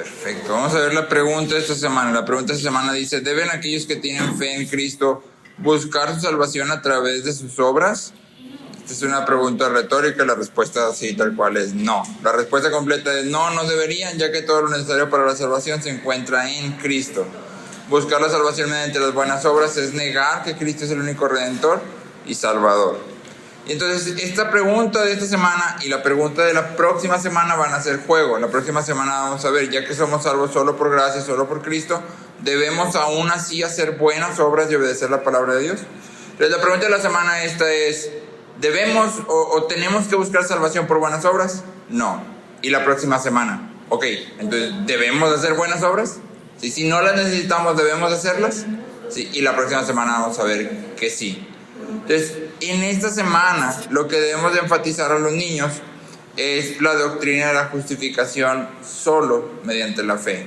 Perfecto. Vamos a ver la pregunta de esta semana. La pregunta de esta semana dice: ¿deben aquellos que tienen fe en Cristo buscar su salvación a través de sus obras? Esta es una pregunta retórica. La respuesta así tal cual es no. La respuesta completa es no, no deberían, ya que todo lo necesario para la salvación se encuentra en Cristo. Buscar la salvación mediante las buenas obras es negar que Cristo es el único Redentor y Salvador. Y entonces esta pregunta de esta semana y la pregunta de la próxima semana van a ser juego. La próxima semana vamos a ver, ya que somos salvos solo por gracia, solo por Cristo, ¿debemos aún así hacer buenas obras y obedecer la palabra de Dios? Entonces la pregunta de la semana esta es: ¿debemos o tenemos que buscar salvación por buenas obras? No. Y la próxima semana, ok, entonces ¿debemos hacer buenas obras? Sí, si no las necesitamos, ¿debemos hacerlas? Sí, y la próxima semana vamos a ver que sí. Entonces, en esta semana lo que debemos de enfatizar a los niños es la doctrina de la justificación solo mediante la fe.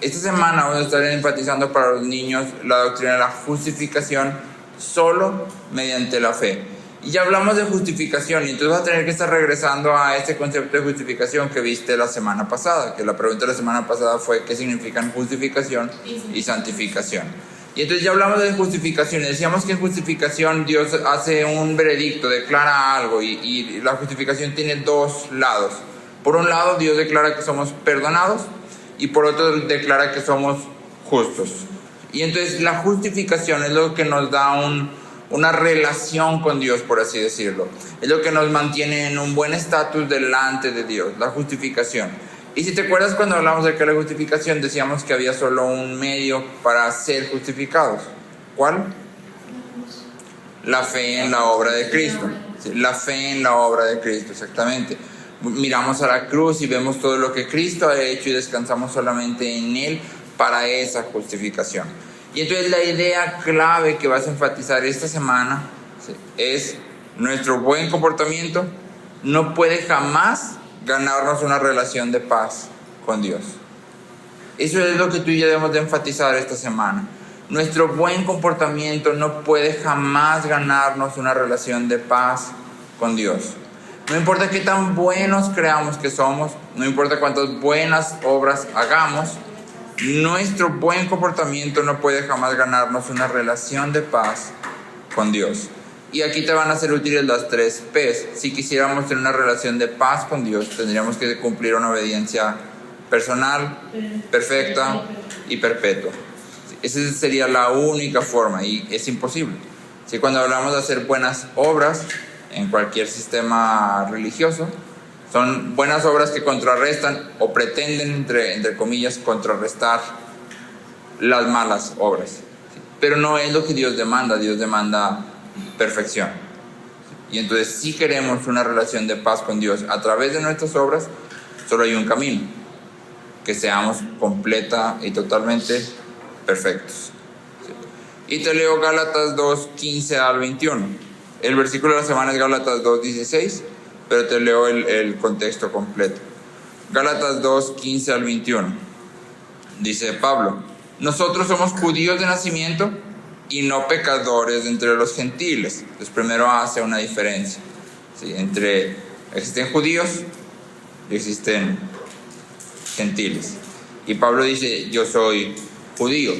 Esta semana vamos a estar enfatizando para los niños la doctrina de la justificación solo mediante la fe. Y ya hablamos de justificación, y entonces vas a tener que estar regresando a este concepto de justificación que viste la semana pasada, que la pregunta de la semana pasada fue ¿qué significan justificación y santificación? Y entonces ya hablamos de justificación y decíamos que en justificación Dios hace un veredicto, declara algo, y la justificación tiene dos lados. Por un lado, Dios declara que somos perdonados, y por otro declara que somos justos. Y entonces la justificación es lo que nos da una relación con Dios, por así decirlo. Es lo que nos mantiene en un buen estatus delante de Dios, la justificación. Y si te acuerdas, cuando hablamos de que la justificación decíamos que había solo un medio para ser justificados. ¿Cuál? La fe en la obra de Cristo. Sí, la fe en la obra de Cristo, exactamente. Miramos a la cruz y vemos todo lo que Cristo ha hecho y descansamos solamente en Él para esa justificación. Y entonces la idea clave que vas a enfatizar esta semana, ¿sí?, es nuestro buen comportamiento no puede jamás ganarnos una relación de paz con Dios. Eso es lo que tú y yo debemos de enfatizar esta semana. Nuestro buen comportamiento no puede jamás ganarnos una relación de paz con Dios. No importa qué tan buenos creamos que somos, no importa cuántas buenas obras hagamos, nuestro buen comportamiento no puede jamás ganarnos una relación de paz con Dios. Y aquí te van a ser útiles las 3 P's. Si quisiéramos tener una relación de paz con Dios, tendríamos que cumplir una obediencia personal, perfecta y perpetua. Esa sería la única forma, y es imposible. Si cuando hablamos de hacer buenas obras en cualquier sistema religioso, son buenas obras que contrarrestan o pretenden, entre comillas, contrarrestar las malas obras. Pero no es lo que Dios demanda. Dios demanda perfección. Y entonces, si queremos una relación de paz con Dios a través de nuestras obras, solo hay un camino: que seamos completa y totalmente perfectos. Y te leo Gálatas 2, 15 al 21. El versículo de la semana es Gálatas 2, 16, pero te leo el contexto completo. Gálatas 2, 15 al 21. Dice Pablo: nosotros somos judíos de nacimiento y no pecadores entre los gentiles. Entonces primero hace una diferencia, ¿sí?, entre existen judíos y existen gentiles. Y Pablo dice: yo soy judío,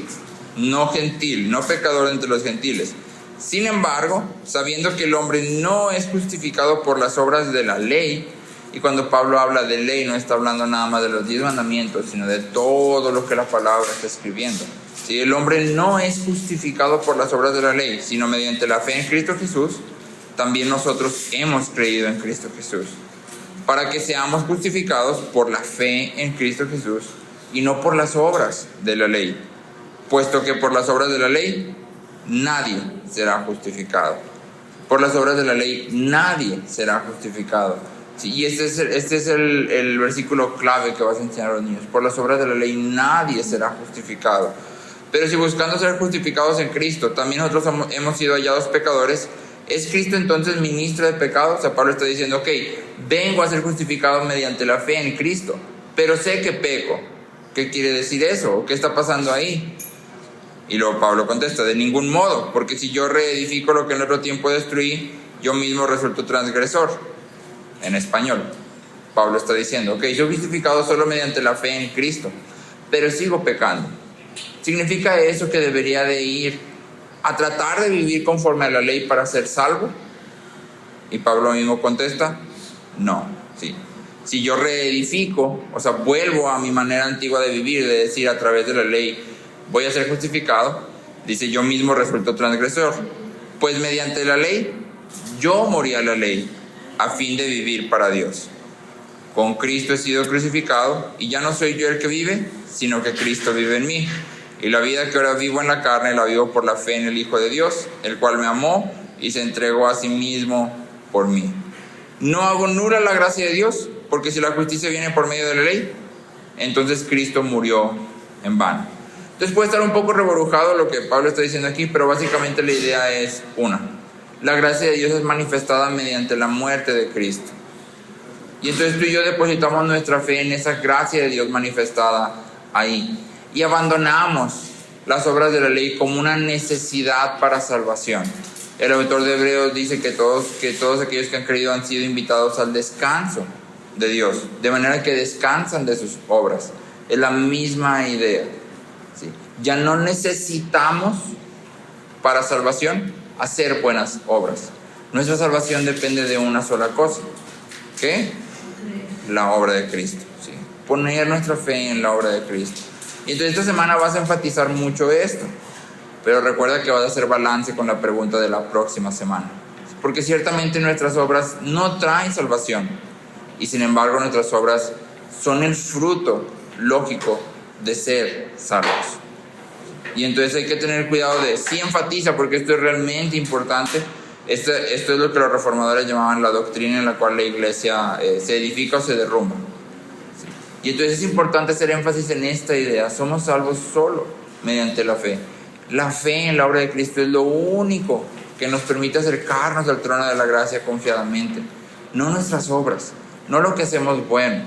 no gentil, no pecador entre los gentiles. Sin embargo, sabiendo que el hombre no es justificado por las obras de la ley, y cuando Pablo habla de ley no está hablando nada más de los 10 mandamientos, sino de todo lo que la palabra está escribiendo. Si el hombre no es justificado por las obras de la ley, sino mediante la fe en Cristo Jesús, también nosotros hemos creído en Cristo Jesús, para que seamos justificados por la fe en Cristo Jesús y no por las obras de la ley, puesto que por las obras de la ley nadie será justificado. Por las obras de la ley nadie será justificado. Sí, y este es el versículo clave que vas a enseñar a los niños. Por las obras de la ley nadie será justificado. Pero si buscando ser justificados en Cristo, también nosotros hemos sido hallados pecadores, ¿es Cristo entonces ministro de pecados? O sea, Pablo está diciendo: ok, vengo a ser justificado mediante la fe en Cristo, pero sé que peco. ¿Qué quiere decir eso? ¿O qué está pasando ahí? Y luego Pablo contesta: de ningún modo, porque si yo reedifico lo que en otro tiempo destruí, yo mismo resulto transgresor. En español. Pablo está diciendo, ok, soy justificado solo mediante la fe en Cristo, pero sigo pecando. ¿Significa eso que debería de ir a tratar de vivir conforme a la ley para ser salvo? Y Pablo mismo contesta, no, sí. Si yo reedifico, o sea, vuelvo a mi manera antigua de vivir, de decir a través de la ley, voy a ser justificado, dice, yo mismo resulto transgresor. Pues mediante la ley, yo morí a la ley, a fin de vivir para Dios. Con Cristo he sido crucificado, y ya no soy yo el que vive, sino que Cristo vive en mí. Y la vida que ahora vivo en la carne, la vivo por la fe en el Hijo de Dios, el cual me amó y se entregó a sí mismo por mí. No hago nula la gracia de Dios, porque si la justicia viene por medio de la ley, entonces Cristo murió en vano. Entonces puede estar un poco reborujado lo que Pablo está diciendo aquí, pero básicamente la idea es una. La gracia de Dios es manifestada mediante la muerte de Cristo. Y entonces tú y yo depositamos nuestra fe en esa gracia de Dios manifestada ahí. Y abandonamos las obras de la ley como una necesidad para salvación. El autor de Hebreos dice que todos aquellos que han creído han sido invitados al descanso de Dios, de manera que descansan de sus obras. Es la misma idea, ¿sí? Ya no necesitamos para salvación hacer buenas obras. Nuestra salvación depende de una sola cosa. ¿Qué? La obra de Cristo, ¿sí? Poner nuestra fe en la obra de Cristo. Y entonces esta semana vas a enfatizar mucho esto, pero recuerda que vas a hacer balance con la pregunta de la próxima semana, porque ciertamente nuestras obras no traen salvación, y sin embargo nuestras obras son el fruto lógico de ser salvos. Y entonces hay que tener cuidado de, sí enfatiza, porque esto es realmente importante. Esto es lo que los reformadores llamaban la doctrina en la cual la iglesia se edifica o se derrumba. Y entonces es importante hacer énfasis en esta idea. Somos salvos solo mediante la fe. La fe en la obra de Cristo es lo único que nos permite acercarnos al trono de la gracia confiadamente. No nuestras obras, no lo que hacemos bueno.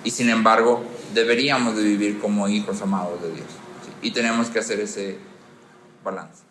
Y sin embargo, deberíamos de vivir como hijos amados de Dios. ¿Sí? Y tenemos que hacer ese balance.